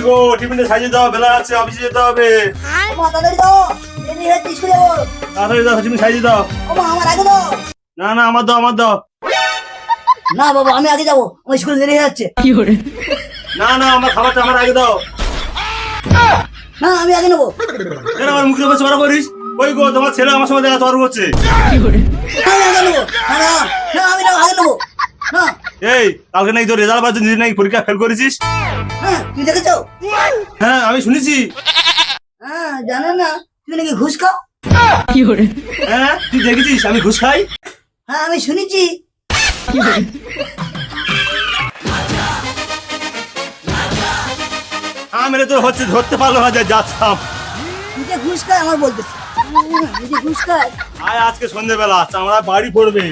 গো, টিফিনটা সাজিয়ে দাও, বেলা আছে, অফিসে যেতে হবে। ওমা তাড়াতাড়ি দাও, দেরি হচ্ছে স্কুলে যাবো। তাড়াতাড়ি দাও, টিফিন সাজিয়ে দাও। ওমা আমার আগে দাও। না না, আমার দাও, আমার দাও। না বাবা আমি আগে যাবো, আমার স্কুলে দেরি হয়ে যাচ্ছে। না না, আমার খাবারটা আমার আগে দাও। না আমি আগে নেবো। কেন আমার মুখের উপর চড়া করিস? ওই গো, তোমার ছেলে আমার সঙ্গে দেখা তর্ক করছে। না, আমি আগে নেবো। না না না আমি না আগে নেবো। না এই, কালকে নাকি তোর রেজাল্ট বাজে, নিজে নাকি পরীক্ষা ফেল করেছিস। হ্যাঁ তুমি দেখেছো? হ্যাঁ, আমি শুনেছি। হ্যাঁ জানো না তুমি নাকি ঘুষ খাও? হ্যাঁ, তুই দেখেছিস আমি ঘুষ খাই? হ্যাঁ আমি শুনেছি। মেরে তোর হচ্ছে, ধরতে পারলো না, যাচ্ছাম। তুই যে ঘুষ খায় আমার বলতেছি, তুই যে ঘুষ খায়। আয় আজকে সন্ধ্যেবেলা চামড়া বাড়ি পড়বে।